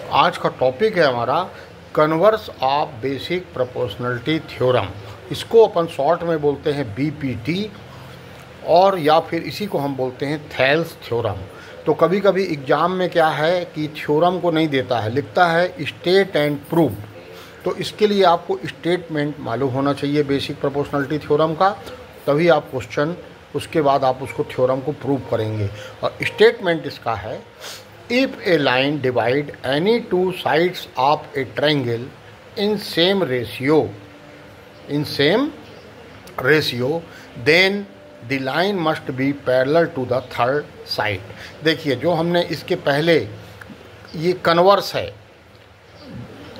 आज का टॉपिक है हमारा converse of basic proportionality theorem. इसको अपन शॉर्ट में बोलते हैं बीपीटी, और या फिर इसी को हम बोलते हैं थेल्स थ्योरम। तो कभी कभी एग्ज़ाम में क्या है कि थ्योरम को नहीं देता है, लिखता है स्टेट एंड प्रूव। तो इसके लिए आपको स्टेटमेंट मालूम होना चाहिए बेसिक प्रोपोर्शनलिटी थ्योरम का, तभी आप क्वेश्चन उसके बाद आप उसको थ्योरम को प्रूव करेंगे। और स्टेटमेंट इसका है, if a line divide any two sides of a triangle in same ratio then the line must be parallel to the third side. देखिए, जो हमने इसके पहले, ये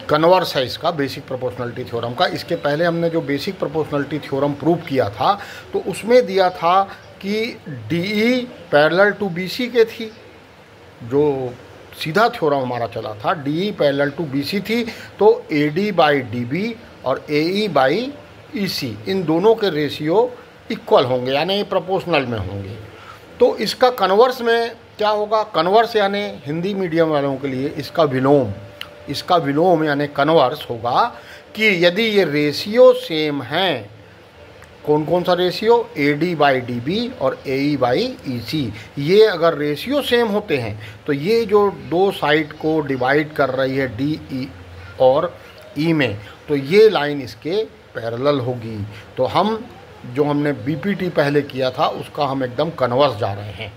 कन्वर्स है इसका बेसिक प्रोपोर्शनलिटी थ्योरम का। इसके पहले हमने जो बेसिक प्रोपोर्शनलिटी थ्योरम प्रूव किया था, तो उसमें दिया था कि DE पैरेलल टू BC के थी। जो सीधा थ्योरम हमारा चला था, DE पैरेलल टू BC थी, तो AD बाई DB और AE बाई EC इन दोनों के रेशियो इक्वल होंगे, यानी प्रोपोर्शनल में होंगे। तो इसका कन्वर्स में क्या होगा? कन्वर्स यानी हिंदी मीडियम वालों के लिए इसका विलोम यानी कन्वर्स होगा कि यदि ये रेशियो सेम हैं, कौन कौन सा रेशियो? AD बाई DB और AE बाई EC। ये अगर रेशियो सेम होते हैं तो ये जो दो साइड को डिवाइड कर रही है DE और E में, तो ये लाइन इसके पैरेलल होगी। तो हमने BPT पहले किया था उसका हम एकदम कन्वर्स जा रहे हैं।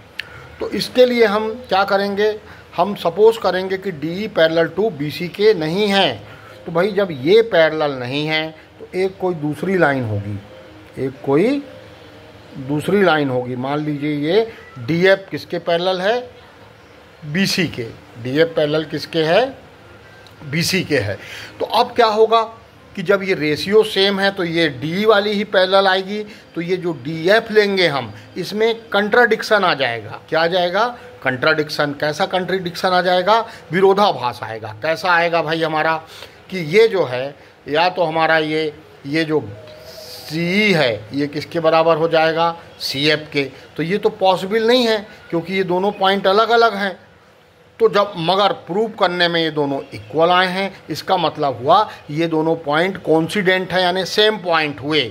तो इसके लिए हम क्या करेंगे? हम सपोज करेंगे कि DE पैरेलल टू BC के नहीं है। तो भाई, जब ये पैरेलल नहीं है तो एक कोई दूसरी लाइन होगी। मान लीजिए ये DF किसके पैरेलल है? BC के। DF पैरेलल किसके है? BC के है। तो अब क्या होगा कि जब ये रेशियो सेम है तो ये DE वाली ही पैरेलल आएगी, तो ये जो DF लेंगे हम, इसमें कंट्राडिक्शन आ जाएगा। क्या आ जाएगा? कंट्राडिक्शन। कैसा कंट्राडिक्शन आ जाएगा? विरोधाभास आएगा। कैसा आएगा भाई? हमारा कि ये जो है, या तो हमारा ये जो CE है ये किसके बराबर हो जाएगा? CF के। तो ये तो पॉसिबल नहीं है क्योंकि ये दोनों पॉइंट अलग अलग हैं। तो जब मगर प्रूव करने में ये दोनों इक्वल आए हैं, इसका मतलब हुआ ये दोनों पॉइंट कोइंसिडेंट है, यानी सेम पॉइंट हुए।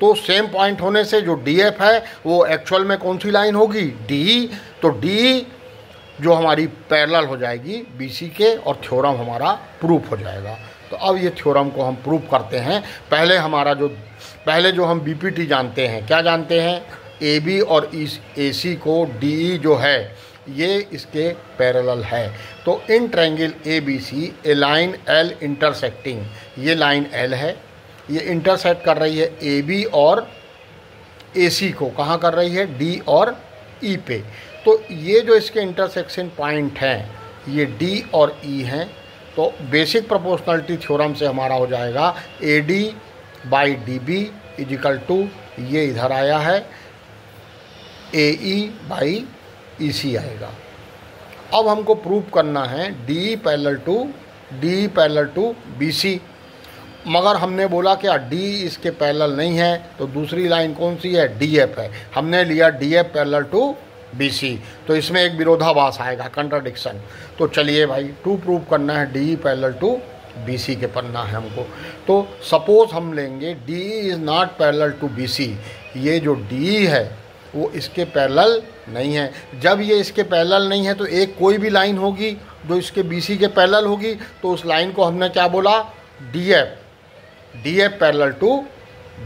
तो सेम पॉइंट होने से जो DF है वो एक्चुअल में कौन सी लाइन होगी? DE। तो DE जो हमारी पैरेलल हो जाएगी BC के, और थ्योरम हमारा प्रूफ हो जाएगा। तो अब ये थ्योरम को हम प्रूफ करते हैं। पहले जो हम BPT जानते हैं, क्या जानते हैं? AB और AC को DE जो है ये इसके पैरेलल है। तो in triangle ABC A line L intersecting, ये लाइन L है, ये इंटरसेक्ट कर रही है AB और AC को। कहाँ कर रही है? D और E पे। तो ये जो इसके इंटरसेक्शन पॉइंट हैं ये D और E हैं। तो बेसिक प्रोपोर्शनलिटी थ्योरम से हमारा हो जाएगा AD by DB is equal to, ये इधर आया है, AE बाई EC आएगा। अब हमको प्रूव करना है DE पैरेलल टू BC। मगर हमने बोला क्या DE इसके पैरेलल नहीं है, तो दूसरी लाइन कौन सी है? DF है। हमने लिया DF पैरेलल टू BC, तो इसमें एक विरोधाभास आएगा, कंट्राडिक्शन। तो चलिए भाई, टू प्रूव करना है DE पैरेलल टू BC के पढ़ना है हमको। तो सपोज हम लेंगे DE is not parallel to BC। ये जो DE है वो इसके पैरेलल नहीं है। जब ये इसके पैरेलल नहीं है तो एक कोई भी लाइन होगी जो इसके BC के पैरेलल होगी, तो उस लाइन को हमने क्या बोला? DF पैरेलल टू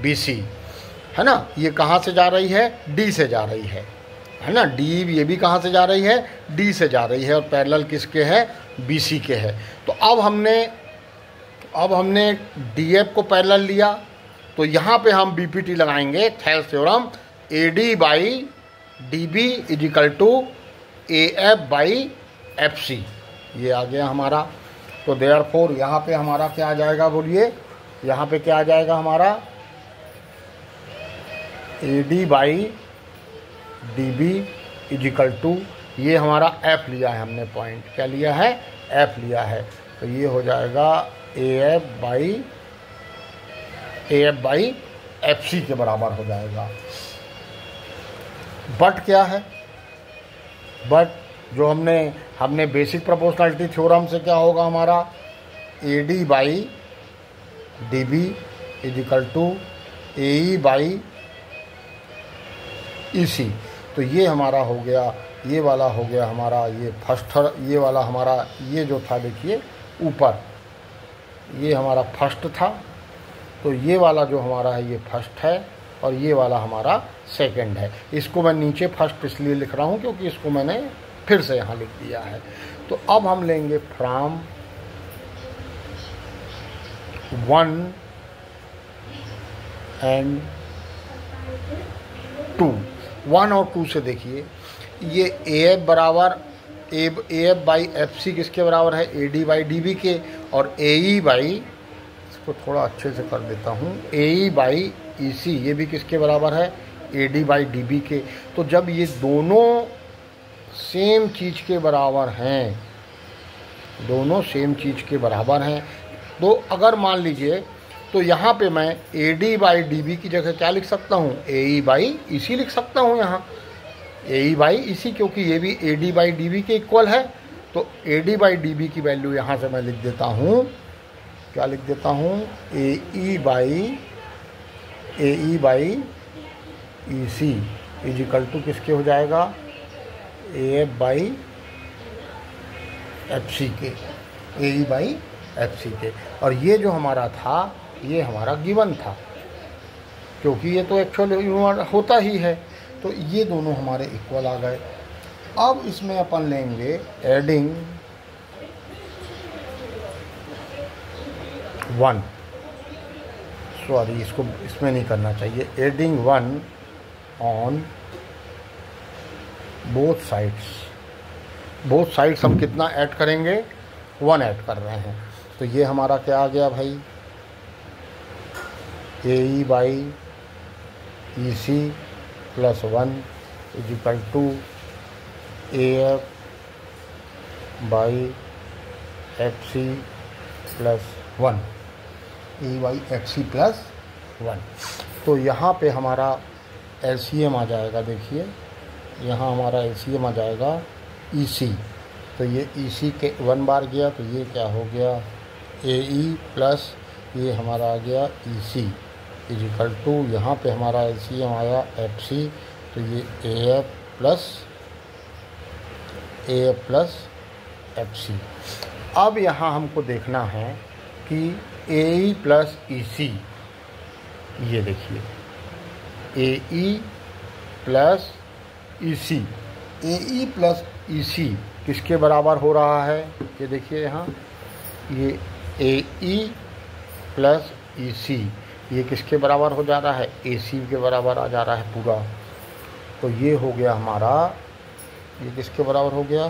BC, है ना। ये कहाँ से जा रही है? D से जा रही है ना। DE ये भी कहाँ से जा रही है? D से जा रही है, और पैरेलल किसके है? BC के है। तो अब हमने DF को पैरेलल लिया, तो यहाँ पे हम BPT लगाएंगे, Thales theorem. AD by DB is equal to AF by FC, ये आ गया हमारा। तो देयरफॉर यहाँ पे हमारा क्या आ जाएगा? बोलिए, यहाँ पे क्या आ जाएगा हमारा? AD by DB is equal to, ये हमारा F लिया है हमने, पॉइंट क्या लिया है? F लिया है। तो ये हो जाएगा AF बाई FC के बराबर हो जाएगा। बट क्या है? बट जो हमने बेसिक प्रोपोर्शनलिटी थ्योरम से क्या होगा हमारा, AD by DB is equal to AE by EC। तो ये हमारा हो गया, ये वाला हो गया हमारा, ये फर्स्ट, ये वाला हमारा, ये जो था देखिए ऊपर, ये हमारा फर्स्ट था, तो ये वाला जो हमारा है ये फर्स्ट है और ये वाला हमारा सेकंड है। इसको मैं नीचे फर्स्ट इसलिए लिख रहा हूँ क्योंकि इसको मैंने फिर से यहाँ लिख दिया है। तो अब हम लेंगे फ्रॉम 1 एंड 2, 1 और 2 से देखिए, ये AF बराबर AF बाई FC किसके बराबर है, AD बाई DB के, और AE बाई, इसको थोड़ा अच्छे से कर देता हूँ, AE बाई EC ये भी किसके बराबर है, AD बाई DB के। तो जब ये दोनों सेम चीज़ के बराबर हैं, दोनों सेम चीज़ के बराबर हैं, तो अगर मान लीजिए, तो यहाँ पे मैं AD बाई DB की जगह क्या लिख सकता हूँ, AE बाई EC लिख सकता हूँ यहाँ, AE बाई EC, क्योंकि ये भी AD बाई DB के इक्वल है। तो AD बाई DB की वैल्यू यहाँ से मैं लिख देता हूँ, क्या लिख देता हूँ, AE by EC is equal to किसके हो जाएगा, AF बाई FC के, AE बाई FC के। और ये जो हमारा था ये हमारा गिवन था, क्योंकि ये तो एक्चुअल होता ही है। तो ये दोनों हमारे इक्वल आ गए। अब इसमें अपन लेंगे एडिंग 1, सॉरी इसको इसमें नहीं करना चाहिए, adding 1 on both sides. Both sides हम कितना ऐड करेंगे, 1 ऐड कर रहे हैं। तो ये हमारा क्या आ गया भाई, AE by EC plus 1 is equal to AF by FC plus 1, AE by FC plus 1। तो यहाँ पे हमारा LCM आ जाएगा, देखिए यहाँ हमारा LCM आ जाएगा EC। तो ये EC के 1 बार गया, तो ये क्या हो गया, AE प्लस ये हमारा आ गया EC इज इक्वल टू, यहाँ पे हमारा LCM आया FC, तो ये AF प्लस FC। अब यहाँ हमको देखना है कि AE प्लस EC, ये देखिए AE plus EC, AE plus EC किसके बराबर हो रहा है, ये देखिए यहाँ, ये AE प्लस EC ये किसके बराबर हो जा रहा है, AC के बराबर आ जा रहा है पूरा। तो ये हो गया हमारा, ये किसके बराबर हो गया,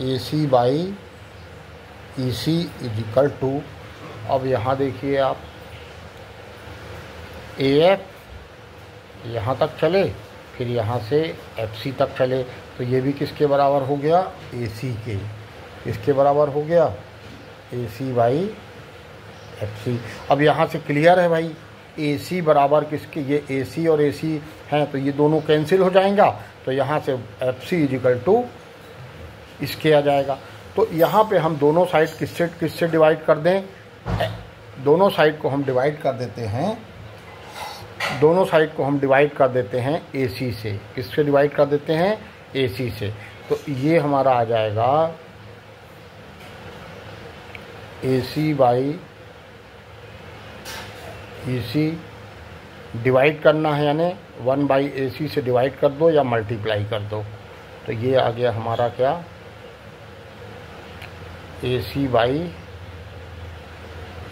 AC by EC is equal to, अब यहाँ देखिए आप, AF यहाँ तक चले, फिर यहाँ से FC तक चले, तो ये भी किसके बराबर हो गया, AC के, किसके बराबर हो गया, AC बाई FC। अब यहाँ से क्लियर है भाई, AC बराबर किसके, ये AC और AC हैं, तो ये दोनों कैंसिल हो जाएगा, तो यहाँ से FC इज इक्वल टू इसके आ जाएगा। तो यहाँ पे हम दोनों साइड किससे डिवाइड कर दें, दोनों साइड को हम डिवाइड कर देते हैं, दोनों साइड को हम डिवाइड कर देते हैं AC से। किससे डिवाइड कर देते हैं, AC से। तो ये हमारा आ जाएगा AC बाई EC, डिवाइड करना है यानी 1 बाई AC से डिवाइड कर दो या मल्टीप्लाई कर दो। तो ये आ गया हमारा क्या, AC by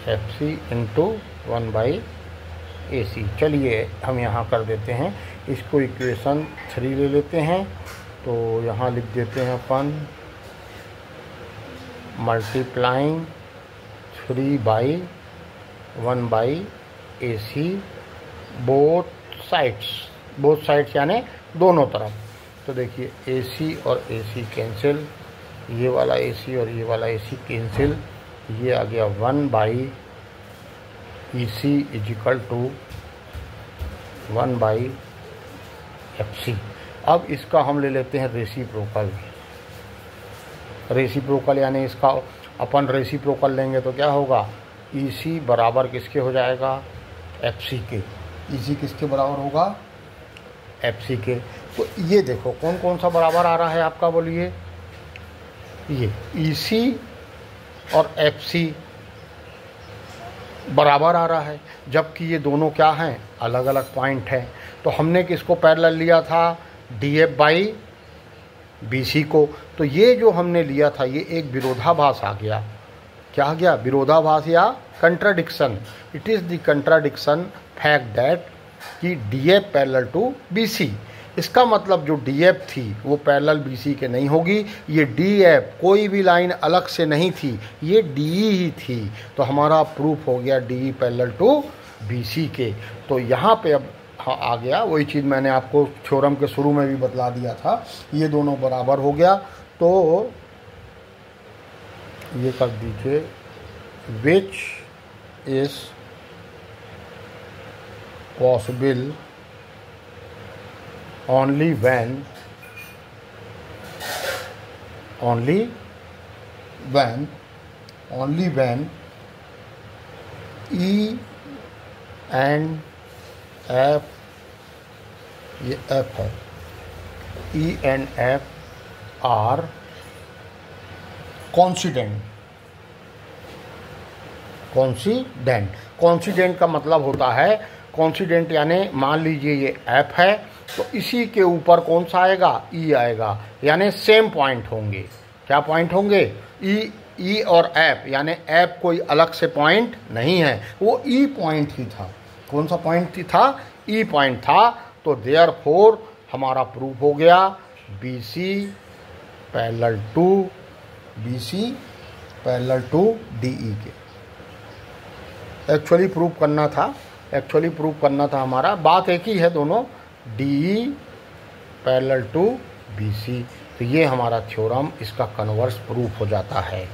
FC into 1 by AC। चलिए हम यहाँ कर देते हैं, इसको इक्वेशन 3 ले लेते हैं। तो यहाँ लिख देते हैं अपन multiplying 3 by 1 by AC both sides यानी दोनों तरफ। तो देखिए AC और AC कैंसिल, ये वाला AC और ये वाला AC कैंसिल, ये आ गया 1 by EC is equal to 1 by FC। अब इसका हम ले लेते हैं रेसिप्रोकल। रेसिप्रोकल यानी इसका अपन रेसिप्रोकल लेंगे तो क्या होगा, EC बराबर किसके हो जाएगा, FC के। EC किसके बराबर होगा, FC के। तो ये देखो कौन कौन सा बराबर आ रहा है आपका, बोलिए, ये EC और FC बराबर आ रहा है, जबकि ये दोनों क्या हैं, अलग अलग पॉइंट हैं। तो हमने किसको पैरेलल लिया था, DF बाई BC को। तो ये जो हमने लिया था ये एक विरोधाभास आ गया, क्या आ गया, विरोधाभास या contradiction. It is the contradiction fact that कि DF पैरेलल टू BC। इसका मतलब जो DF थी वो पैरेलल BC के नहीं होगी, ये DF कोई भी लाइन अलग से नहीं थी, ये DE ही थी। तो हमारा प्रूफ हो गया DE पैरेलल टू BC के। तो यहाँ पे अब आ गया वही चीज़ मैंने आपको थ्योरम के शुरू में भी बतला दिया था, ये दोनों बराबर हो गया। तो ये कर दीजिए, which is possible only when E and F, ये F है, E and F are coincident. Coincident का मतलब होता है, कॉन्सिडेंट यानी मान लीजिए ये F है तो इसी के ऊपर कौन सा आएगा, E आएगा, यानी सेम पॉइंट होंगे। क्या पॉइंट होंगे, E और F, यानी F कोई अलग से पॉइंट नहीं है, वो E पॉइंट ही था। कौन सा पॉइंट था, E पॉइंट था। तो देयरफॉर हमारा प्रूफ हो गया BC पैरेलल टू DE के। एक्चुअली प्रूफ करना था हमारा, बात एक ही है दोनों, DE पैरेलल टू BC। तो ये हमारा थ्योरम, इसका कन्वर्स प्रूफ हो जाता है,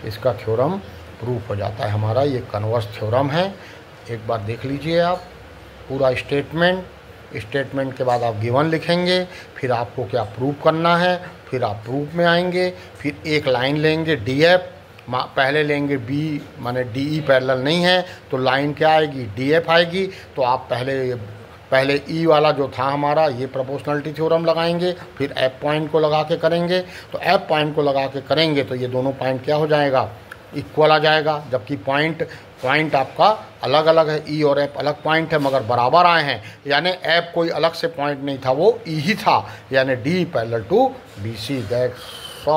इसका थ्योरम प्रूफ हो जाता है हमारा, ये कन्वर्स थ्योरम है। एक बार देख लीजिए आप पूरा स्टेटमेंट के बाद आप गिवन लिखेंगे, फिर आपको क्या प्रूफ करना है, फिर आप प्रूफ में आएंगे, फिर एक लाइन लेंगे DF, पहले लेंगे B माने DE पैरेलल नहीं है तो लाइन क्या आएगी, DF आएगी। तो आप पहले E वाला जो था हमारा, ये प्रोपोर्शनलिटी थ्योरम लगाएंगे, फिर F पॉइंट को लगा के करेंगे। तो F पॉइंट को लगा के करेंगे तो ये दोनों पॉइंट क्या हो जाएगा, इक्वल आ जाएगा। जबकि पॉइंट आपका अलग अलग है, E और F अलग पॉइंट है मगर बराबर आए हैं, यानी F कोई अलग से पॉइंट नहीं था, वो E ही था, यानी D parallel to BC। That's